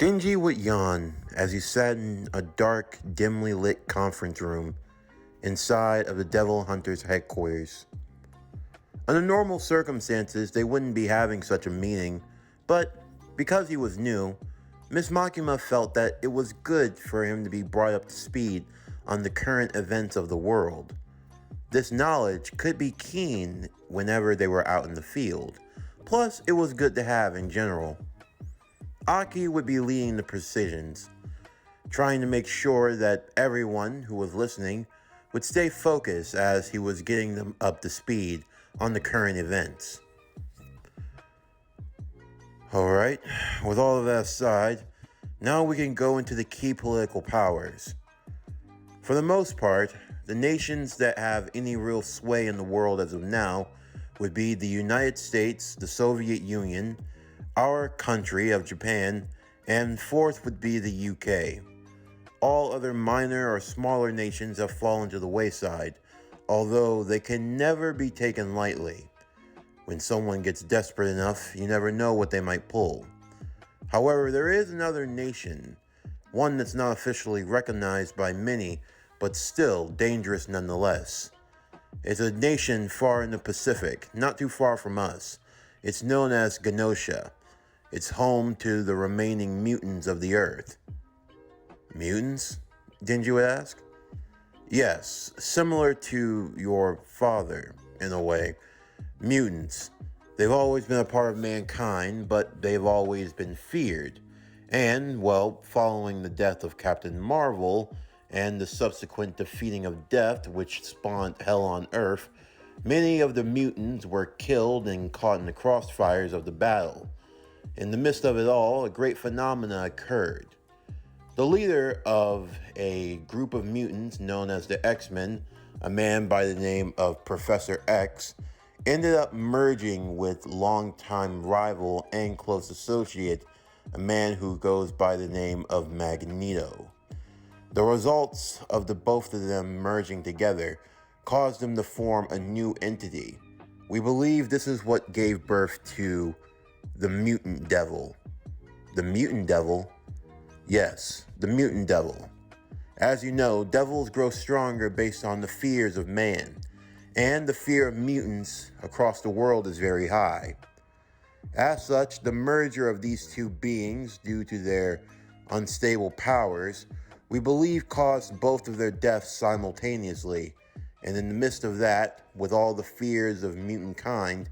Denji would yawn as he sat in a dark, dimly lit conference room inside of the Devil Hunter's headquarters. Under normal circumstances, they wouldn't be having such a meeting, but because he was new, Miss Makima felt that it was good for him to be brought up to speed on the current events of the world. This knowledge could be keen whenever they were out in the field, plus it was good to have in general. Aki would be leading the precisions, trying to make sure that everyone who was listening would stay focused as he was getting them up to speed on the current events. Alright, with all of that aside, now we can go into the key political powers. For the most part, the nations that have any real sway in the world as of now would be the United States, the Soviet Union, our country of Japan, and fourth would be the UK. All other minor or smaller nations have fallen to the wayside, although they can never be taken lightly. When someone gets desperate enough, you never know what they might pull. However, there is another nation, one that's not officially recognized by many, but still dangerous nonetheless. It's a nation far in the Pacific, not too far from us. It's known as Genosha. It's home to the remaining mutants of the Earth. Mutants? Denji would ask. Yes, similar to your father, in a way. Mutants. They've always been a part of mankind, but they've always been feared. And, well, following the death of Captain Marvel and the subsequent defeating of Death, which spawned Hell on Earth, many of the mutants were killed and caught in the crossfires of the battle. In the midst of it all, a great phenomena occurred. The leader of a group of mutants known as the X-Men, a man by the name of Professor X, ended up merging with longtime rival and close associate, a man who goes by the name of Magneto. The results of the both of them merging together caused them to form a new entity. We believe this is what gave birth to the Mutant Devil. The Mutant Devil? Yes, the Mutant Devil. As you know, devils grow stronger based on the fears of man, and the fear of mutants across the world is very high. As such, the merger of these two beings, due to their unstable powers, we believe caused both of their deaths simultaneously, and in the midst of that, with all the fears of mutant kind,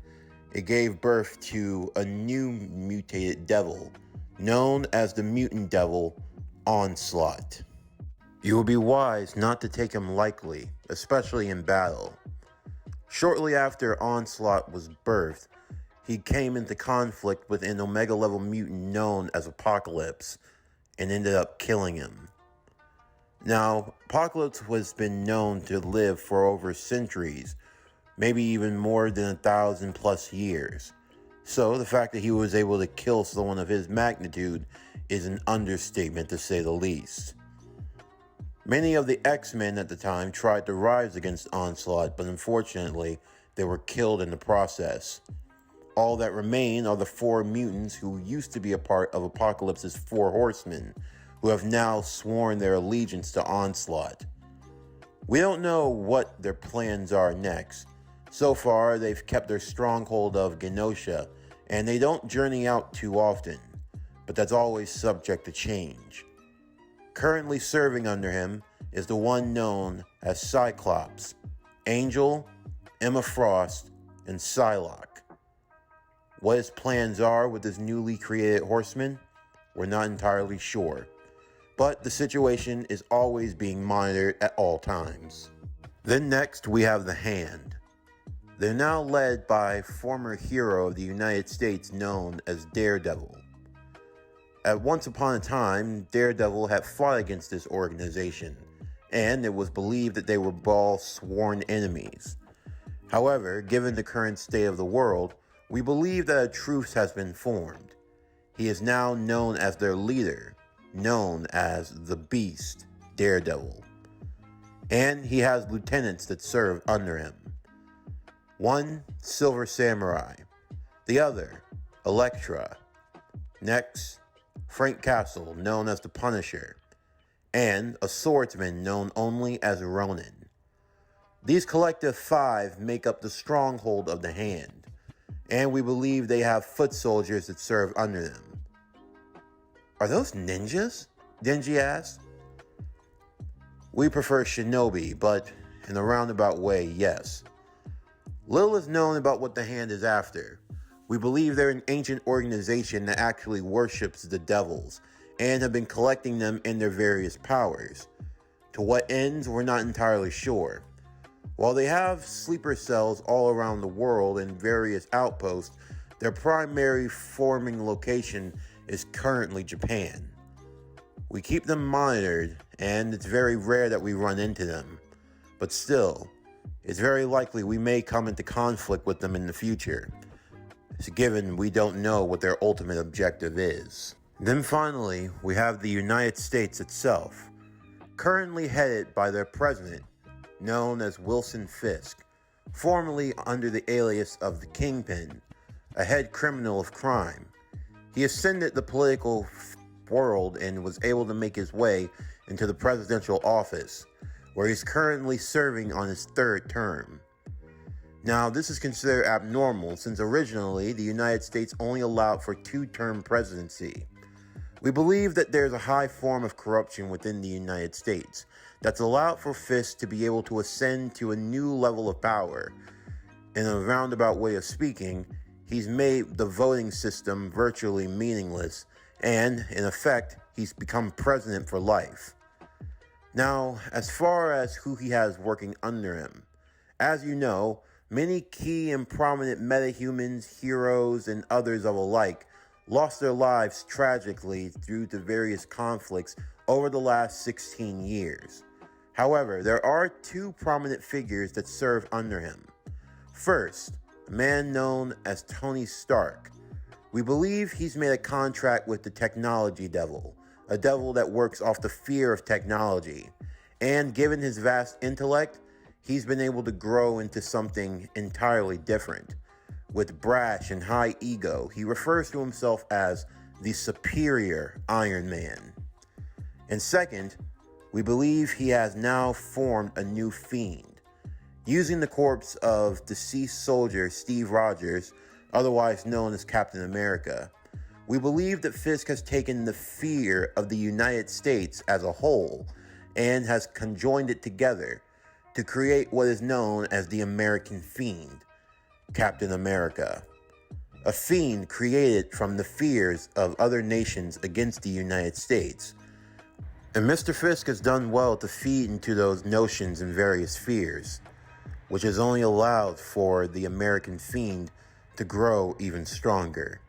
it gave birth to a new mutated devil, known as the Mutant Devil Onslaught. You will be wise not to take him lightly, especially in battle. Shortly after Onslaught was birthed, he came into conflict with an Omega-level mutant known as Apocalypse, and ended up killing him. Now, Apocalypse has been known to live for over centuries, maybe even more than 1,000 plus years. So the fact that he was able to kill someone of his magnitude is an understatement to say the least. Many of the X-Men at the time tried to rise against Onslaught, but unfortunately, they were killed in the process. All that remain are the four mutants who used to be a part of Apocalypse's four horsemen, who have now sworn their allegiance to Onslaught. We don't know what their plans are next. So far, they've kept their stronghold of Genosha, and they don't journey out too often, but that's always subject to change. Currently serving under him is the one known as Cyclops, Angel, Emma Frost, and Psylocke. What his plans are with his newly created horsemen, we're not entirely sure, but the situation is always being monitored at all times. Then next we have the Hand. They're now led by former hero of the United States known as Daredevil. At once upon a time, Daredevil had fought against this organization, and it was believed that they were all sworn enemies. However, given the current state of the world, we believe that a truce has been formed. He is now known as their leader, known as the Beast, Daredevil. And he has lieutenants that serve under him. One, Silver Samurai. The other, Elektra. Next, Frank Castle, known as the Punisher, and a swordsman known only as Ronin. These collective 5 make up the stronghold of the Hand, and we believe they have foot soldiers that serve under them. Are those ninjas? Denji asked. We prefer shinobi, but in a roundabout way, yes. Little is known about what the Hand is after. We believe they're an ancient organization that actually worships the devils and have been collecting them in their various powers. To what ends, we're not entirely sure. While they have sleeper cells all around the world and various outposts, their primary forming location is currently Japan. We keep them monitored, and it's very rare that we run into them. But still, it's very likely we may come into conflict with them in the future, given we don't know what their ultimate objective is. Then finally, we have the United States itself, currently headed by their president, known as Wilson Fisk, formerly under the alias of the Kingpin, a head criminal of crime. He ascended the political world and was able to make his way into the presidential office, where he's currently serving on his 3rd term. Now, this is considered abnormal since originally the United States only allowed for 2-term presidency. We believe that there's a high form of corruption within the United States that's allowed for Fisk to be able to ascend to a new level of power. In a roundabout way of speaking, he's made the voting system virtually meaningless, and in effect, he's become president for life. Now, as far as who he has working under him, as you know, many key and prominent metahumans, heroes, and others of alike lost their lives tragically due to various conflicts over the last 16 years. However, there are 2 prominent figures that serve under him. First, a man known as Tony Stark. We believe he's made a contract with the technology devil, a devil that works off the fear of technology. And given his vast intellect, he's been able to grow into something entirely different. With brash and high ego, he refers to himself as the superior Iron Man. And second, we believe he has now formed a new fiend. Using the corpse of deceased soldier Steve Rogers, otherwise known as Captain America, we believe that Fisk has taken the fear of the United States as a whole and has conjoined it together to create what is known as the American Fiend, Captain America. A fiend created from the fears of other nations against the United States. And Mr. Fisk has done well to feed into those notions and various fears, which has only allowed for the American Fiend to grow even stronger.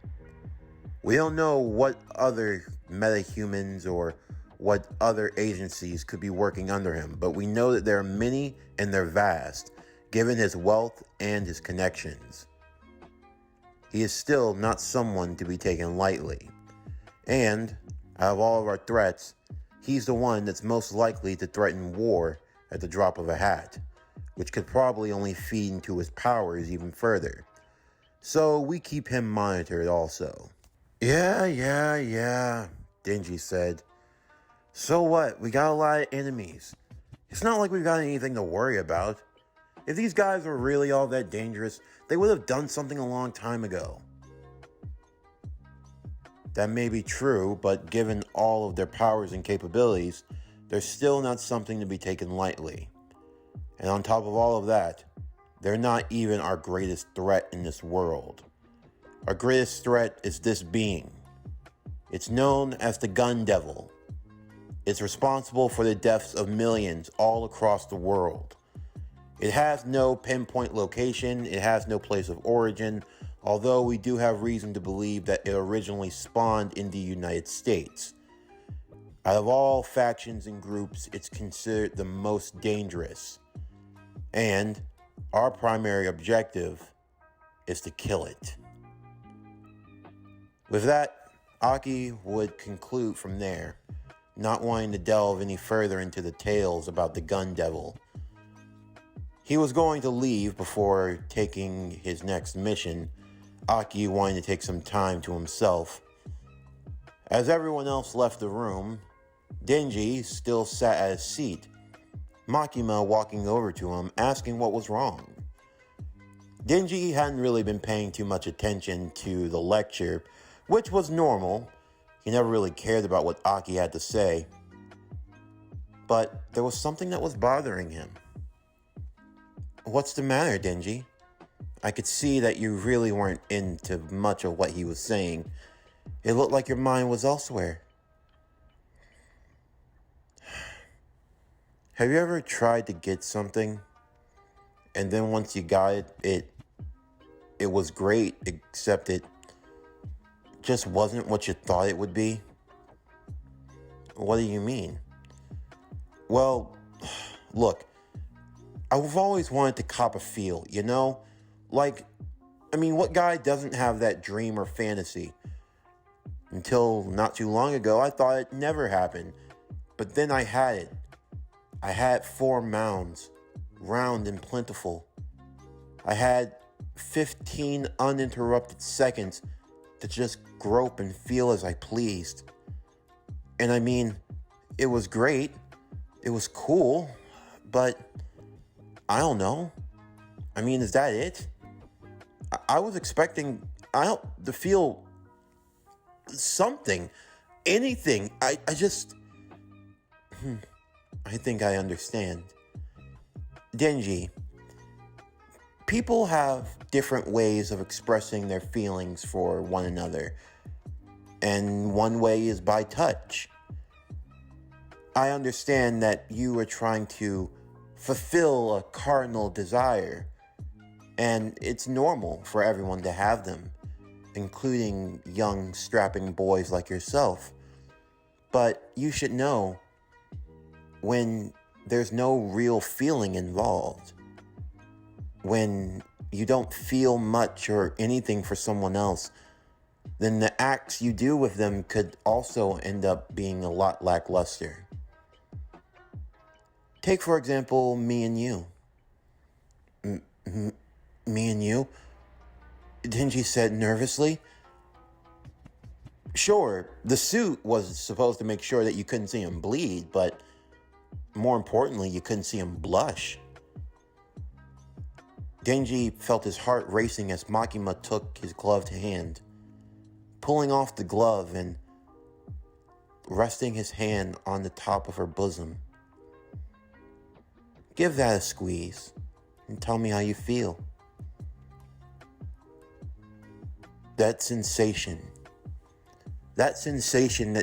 We don't know what other metahumans or what other agencies could be working under him, but we know that there are many and they're vast, given his wealth and his connections. He is still not someone to be taken lightly. And, out of all of our threats, he's the one that's most likely to threaten war at the drop of a hat, which could probably only feed into his powers even further. So we keep him monitored also. Yeah, Denji said. So what? We got a lot of enemies. It's not like we've got anything to worry about. If these guys were really all that dangerous, they would have done something a long time ago. That may be true, but given all of their powers and capabilities, they're still not something to be taken lightly. And on top of all of that, they're not even our greatest threat in this world. Our greatest threat is this being. It's known as the Gun Devil. It's responsible for the deaths of millions all across the world. It has no pinpoint location, it has no place of origin, although we do have reason to believe that it originally spawned in the United States. Out of all factions and groups, it's considered the most dangerous. And our primary objective is to kill it. With that, Aki would conclude from there, not wanting to delve any further into the tales about the Gun Devil. He was going to leave before taking his next mission, Aki wanting to take some time to himself. As everyone else left the room, Denji still sat at his seat, Makima walking over to him, asking what was wrong. Denji hadn't really been paying too much attention to the lecture, which was normal. He never really cared about what Aki had to say. But there was something that was bothering him. "What's the matter, Denji? I could see that you really weren't into much of what he was saying. It looked like your mind was elsewhere." Have you ever tried to get something, and then once you got it, it was great, except it just wasn't what you thought it would be? What do you mean? Well, look, I've always wanted to cop a feel, you know? What guy doesn't have that dream or fantasy? Until not too long ago, I thought it never happened. But then I had it. I had 4 mounds, round and plentiful. I had 15 uninterrupted seconds to just grope and feel as I pleased. And it was great. It was cool. But I don't know. Is that it? I was expecting to feel something, anything. I think I understand. Denji, people have different ways of expressing their feelings for one another, and one way is by touch. I understand that you are trying to fulfill a cardinal desire, and it's normal for everyone to have them, including young, strapping boys like yourself. But you should know, when there's no real feeling involved, when you don't feel much or anything for someone else, then the acts you do with them could also end up being a lot lackluster. Take, for example, me and you. Me and you? Denji said nervously. Sure, the suit was supposed to make sure that you couldn't see him bleed, but more importantly, you couldn't see him blush. Denji felt his heart racing as Makima took his gloved hand, pulling off the glove and resting his hand on the top of her bosom. "Give that a squeeze and tell me how you feel." That sensation that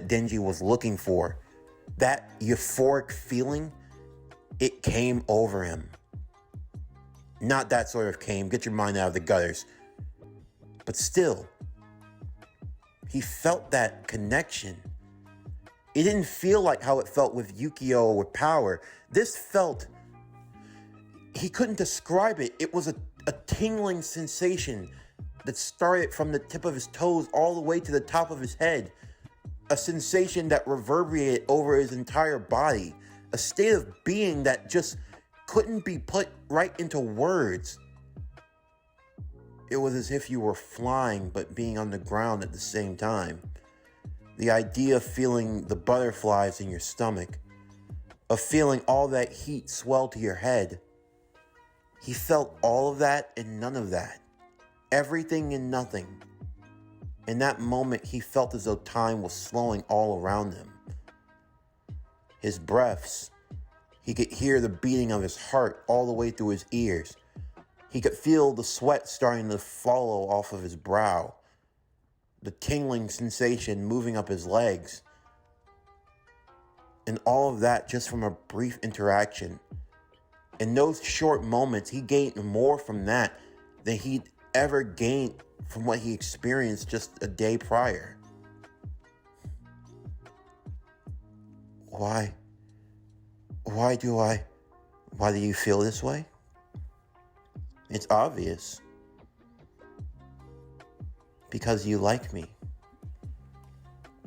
Denji was looking for, that euphoric feeling, it came over him. Not that sort of came, get your mind out of the gutters. But still, he felt that connection. It didn't feel like how it felt with Yukio or with Power. This felt, he couldn't describe it. It was a tingling sensation that started from the tip of his toes all the way to the top of his head. A sensation that reverberated over his entire body. A state of being that just couldn't be put right into words. It was as if you were flying but being on the ground at the same time. The idea of feeling the butterflies in your stomach, of feeling all that heat swell to your head. He felt all of that and none of that. Everything and nothing. In that moment, he felt as though time was slowing all around him. His breaths, he could hear the beating of his heart all the way through his ears. He could feel the sweat starting to follow off of his brow, the tingling sensation moving up his legs. And all of that just from a brief interaction. In those short moments, he gained more from that than he'd ever gained from what he experienced just a day prior. Why do you feel this way? It's obvious. Because you like me.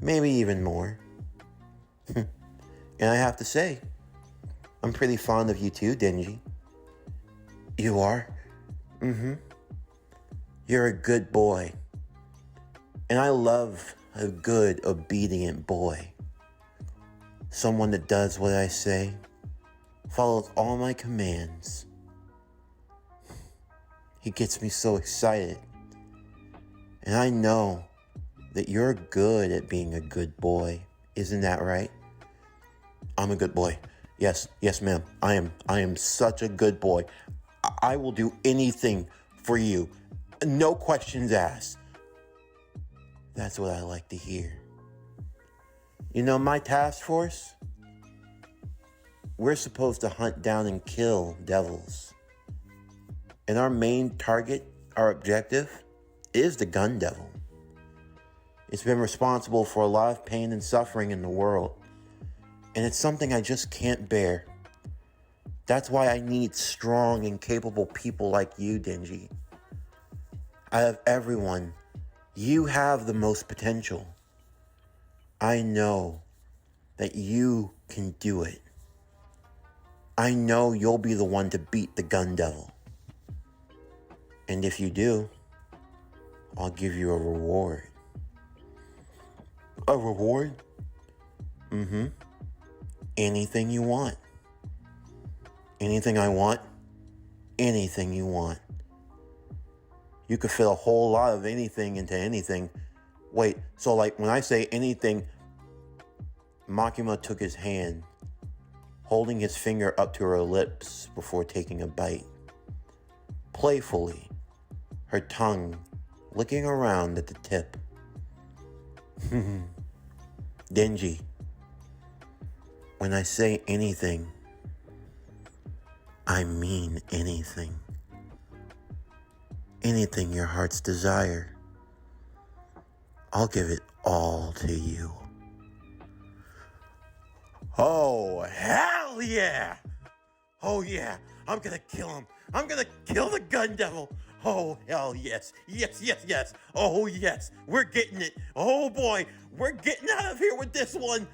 Maybe even more. And I have to say, I'm pretty fond of you too, Denji. You are? Mm-hmm. You're a good boy. And I love a good, obedient boy. Someone that does what I say, follows all my commands. He gets me so excited. And I know that you're good at being a good boy. Isn't that right? I'm a good boy. Yes, ma'am. I am such a good boy. I will do anything for you. No questions asked. That's what I like to hear. You know, my task force, we're supposed to hunt down and kill devils. And our main target, our objective, is the gun devil. It's been responsible for a lot of pain and suffering in the world. And it's something I just can't bear. That's why I need strong and capable people like you, Denji. Out of everyone, you have the most potential. I know that you can do it. I know you'll be the one to beat the gun devil. And if you do, I'll give you a reward. A reward? Mm-hmm. Anything you want. Anything I want? Anything you want. You could fit a whole lot of anything into anything. Wait, so like when I say anything, Makima took his hand, holding his finger up to her lips before taking a bite. Playfully, her tongue licking around at the tip. Denji, when I say anything, I mean anything. Anything your heart's desire, I'll give it all to you. Oh, hell yeah! Oh yeah, I'm gonna kill him. I'm gonna kill the gun devil. Oh, hell yes. Yes. Oh yes, we're getting it. Oh boy, we're getting out of here with this one.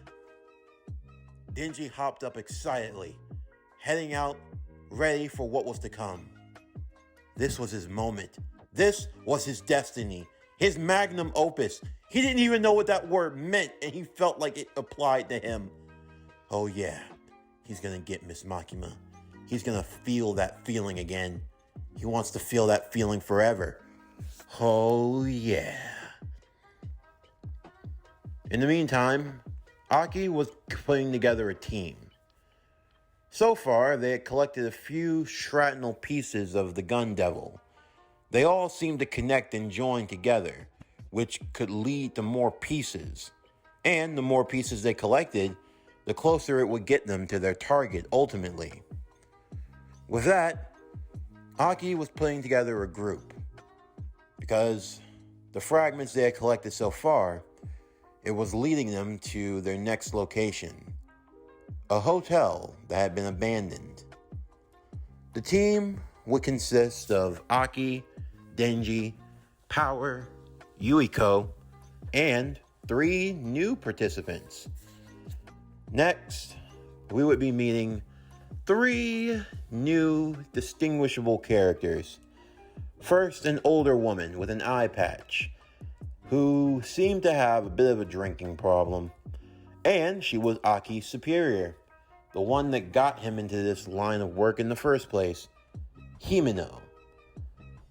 Denji hopped up excitedly, heading out, ready for what was to come. This was his moment. This was his destiny. His magnum opus. He didn't even know what that word meant, and he felt like it applied to him. Oh yeah, he's gonna get Miss Makima. He's gonna feel that feeling again. He wants to feel that feeling forever. Oh yeah. In the meantime, Aki was putting together a team. So far, they had collected a few shrapnel pieces of the gun devil. They all seemed to connect and join together, which could lead to more pieces. And the more pieces they collected, the closer it would get them to their target ultimately. With that, Aki was putting together a group. Because the fragments they had collected so far, it was leading them to their next location. A hotel that had been abandoned. The team would consist of Aki, Denji, Power, Yuiko, and 3 new participants. Next, we would be meeting 3 new distinguishable characters. First, an older woman with an eye patch, who seemed to have a bit of a drinking problem. And she was Aki's superior, the one that got him into this line of work in the first place, Himeno.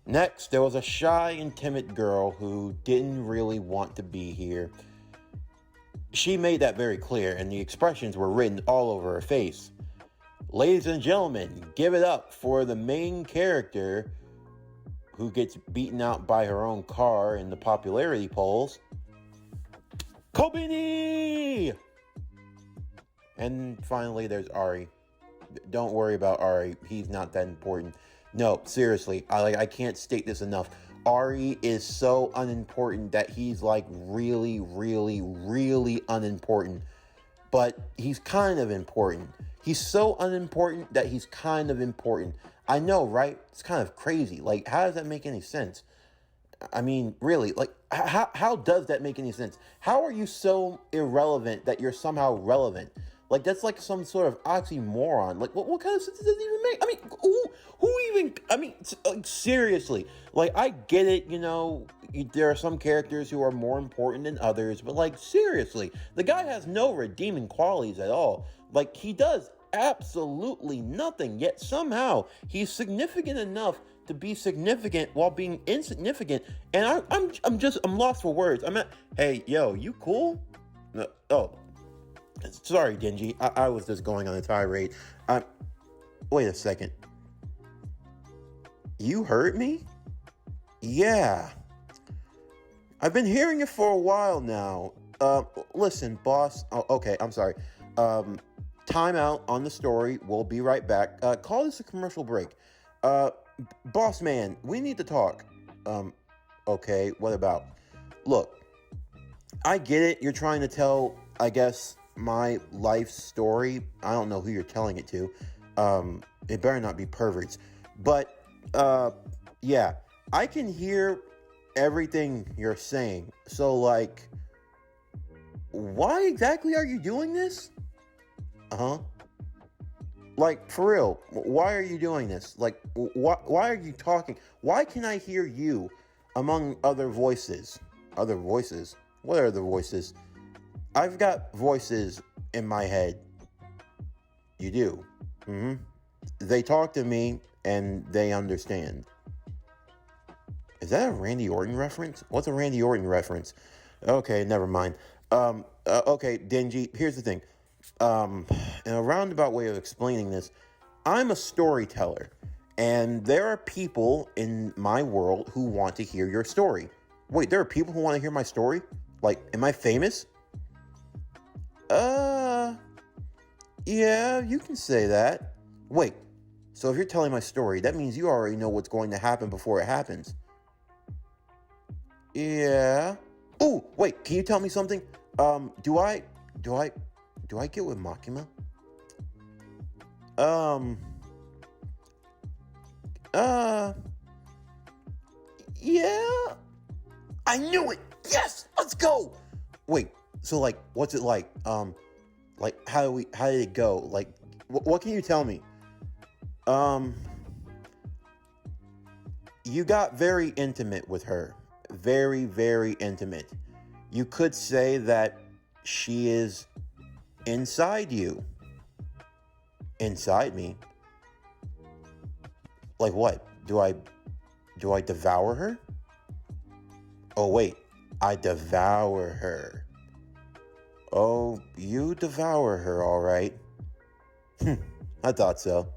Next, there was a shy and timid girl who didn't really want to be here. She made that very clear, and the expressions were written all over her face. Ladies and gentlemen, give it up for the main character who gets beaten out by her own car in the popularity polls, Kobeni! And finally, there's Ari. Don't worry about Ari. He's not that important. No, seriously, I can't state this enough. Ari is so unimportant that he's like really, really, really unimportant. But he's kind of important. He's so unimportant that he's kind of important. I know, right? It's kind of crazy. Like, how does that make any sense? I mean, really, like, how does that make any sense? How are you so irrelevant that you're somehow relevant? Like, that's like some sort of oxymoron. Like, what kind of sense does it even make? I mean, who even, I mean, like, seriously. Like, I get it, you know, there are some characters who are more important than others, but, like, seriously, the guy has no redeeming qualities at all. Like, he does absolutely nothing, yet somehow he's significant enough to be significant while being insignificant, and I'm lost for words. Hey, yo, you cool? No, oh, sorry, Denji. I was just going on a tirade. Wait a second. You heard me? Yeah. I've been hearing it for a while now. Listen, boss. Oh, okay, I'm sorry. Time out on the story. We'll be right back. Call this a commercial break. Boss man, we need to talk. Okay, what about? Look, I get it. You're trying to tell, I guess, my life story. I don't know who you're telling it to. It better not be perverts. But, yeah, I can hear everything you're saying. So, like, why exactly are you doing this? Uh-huh. Like, for real, why are you doing this? Like, why are you talking? Why can I hear you among other voices? Other voices? What are other voices? I've got voices in my head. You do. Mm-hmm. They talk to me, and they understand. Is that a Randy Orton reference? What's a Randy Orton reference? Okay, never mind. Okay, Denji, here's the thing. In a roundabout way of explaining this, I'm a storyteller, and there are people in my world who want to hear your story. Wait, there are people who want to hear my story? Like, am I famous? Yeah, you can say that. Wait, so if you're telling my story, that means you already know what's going to happen before it happens. Yeah. Oh, wait, can you tell me something? Do I get with Makima? Yeah. I knew it. Yes, let's go. Wait, so like, what's it like? Like, how did it go? Like, what can you tell me? You got very intimate with her. Very, very intimate. You could say that she is inside you. Inside me? Like what? Do I devour her? Oh wait, I devour her. Oh, you devour her, all right. I thought so.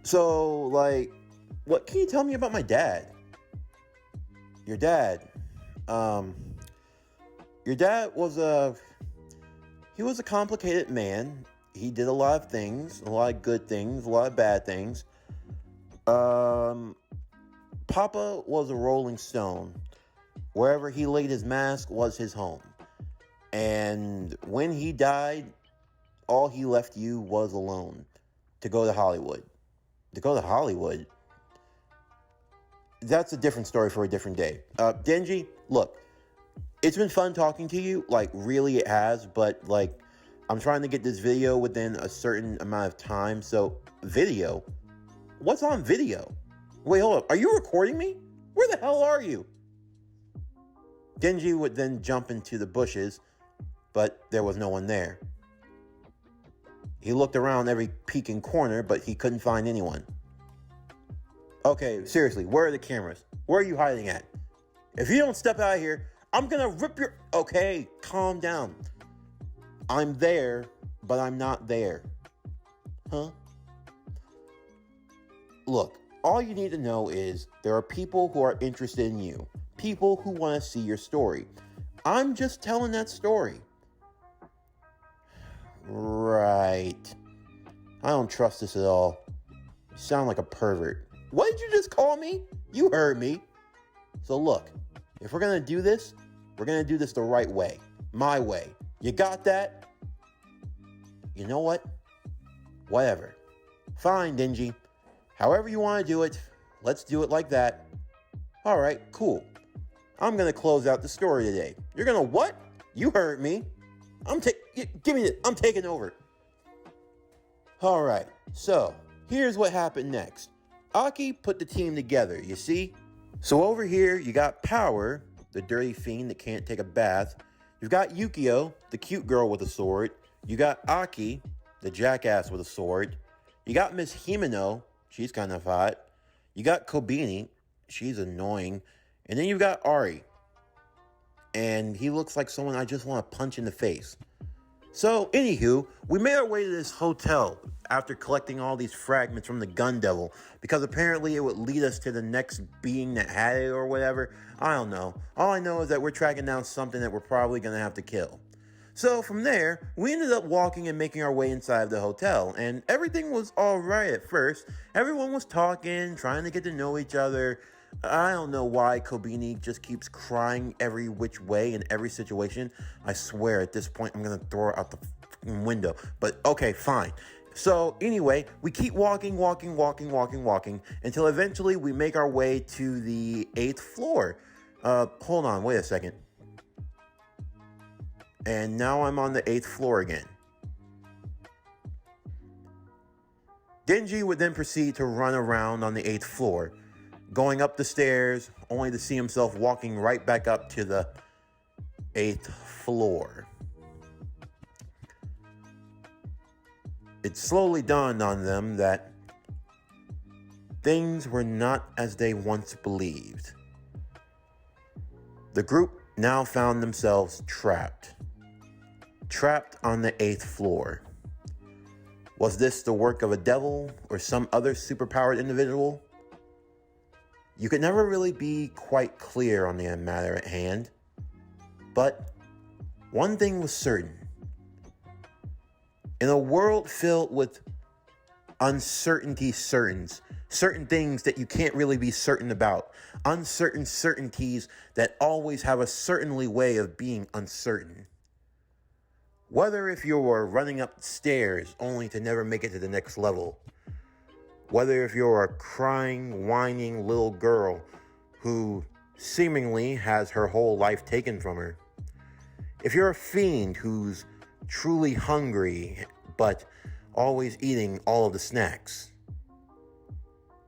So, like, what can you tell me about my dad? Your dad. Your dad was a complicated man. He did a lot of things, a lot of good things, a lot of bad things. Papa was a rolling stone. Wherever he laid his mask was his home. And when he died, all he left you was alone to go to Hollywood. To go to Hollywood? That's a different story for a different day. Denji, look, it's been fun talking to you. Like, really it has. But, like, I'm trying to get this video within a certain amount of time. So, video? What's on video? Wait, hold up. Are you recording me? Where the hell are you? Denji would then jump into the bushes, but there was no one there. He looked around every peak and corner, but he couldn't find anyone. Okay, seriously, where are the cameras? Where are you hiding at? If you don't step out of here, I'm gonna rip your... Okay, calm down. I'm there, but I'm not there. Huh? Look, all you need to know is there are people who are interested in you. People who want to see your story. I'm just telling that story. Right. I don't trust this at all. You sound like a pervert. What did you just call me? You heard me. So look, if we're going to do this, we're going to do this the right way. My way. You got that? You know what? Whatever. Fine, Denji. However you want to do it, let's do it like that. All right, cool. I'm going to close out the story today. You're going to what? You heard me. Give me this. I'm taking over. Alright, so here's what happened next. Aki put the team together, you see? So over here, you got Power, the dirty fiend that can't take a bath. You've got Yukio, the cute girl with a sword. You got Aki, the jackass with a sword. You got Miss Himeno, she's kind of hot. You got Kobini, she's annoying. And then you've got Ari. And he looks like someone I just want to punch in the face. So, anywho, we made our way to this hotel after collecting all these fragments from the Gun Devil, because apparently it would lead us to the next being that had it or whatever. I don't know. All I know is that we're tracking down something that we're probably going to have to kill. So from there, we ended up walking and making our way inside the hotel, and everything was alright at first. Everyone was talking, trying to get to know each other. I don't know why Kobini just keeps crying every which way in every situation. I swear at this point I'm going to throw her out the window. But okay, fine. So anyway, we keep walking until eventually we make our way to the 8th floor. Hold on, wait a second. And now I'm on the 8th floor again. Denji would then proceed to run around on the 8th floor, going up the stairs, only to see himself walking right back up to the 8th floor. It slowly dawned on them that things were not as they once believed. The group now found themselves trapped on the 8th floor. Was this the work of a devil or some other superpowered individual? You could never really be quite clear on the matter at hand, but one thing was certain. In a world filled with certain things that you can't really be certain about, uncertain certainties that always have a certainly way of being uncertain. Whether if you're running up stairs only to never make it to the next level, whether if you're a crying, whining little girl who seemingly has her whole life taken from her, if you're a fiend who's truly hungry but always eating all of the snacks,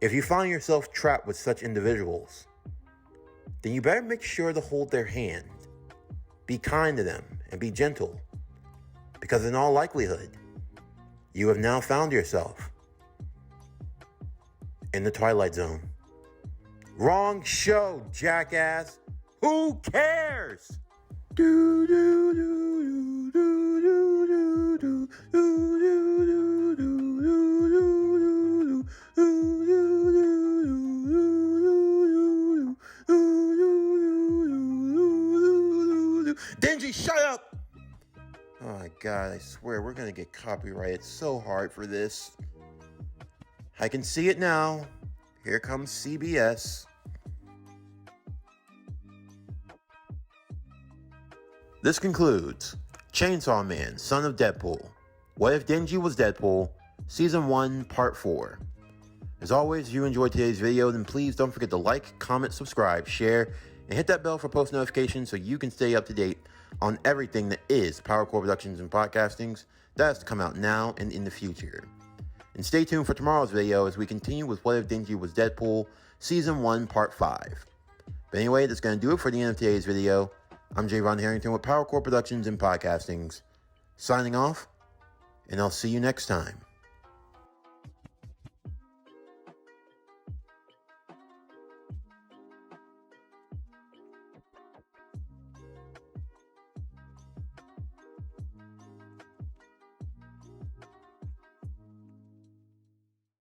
if you find yourself trapped with such individuals, then you better make sure to hold their hand, be kind to them, and be gentle. Because in all likelihood, you have now found yourself in the Twilight Zone. Wrong show, jackass. Who cares? Denji, shut up! Oh my god, I swear we're gonna get copyrighted so hard for this. I can see it now. Here comes CBS. This concludes Chainsaw Man, Son of Deadpool. What If Denji Was Deadpool? Season 1, Part 4. As always, if you enjoyed today's video, then please don't forget to like, comment, subscribe, share, and hit that bell for post notifications so you can stay up to date on everything that is PowerCore Productions and Podcastings that has to come out now and in the future. And stay tuned for tomorrow's video as we continue with What If Denji Was Deadpool, Season 1, Part 5. But anyway, that's going to do it for the end of today's video. I'm J. Ron Harrington with PowerCore Productions and Podcastings, signing off, and I'll see you next time.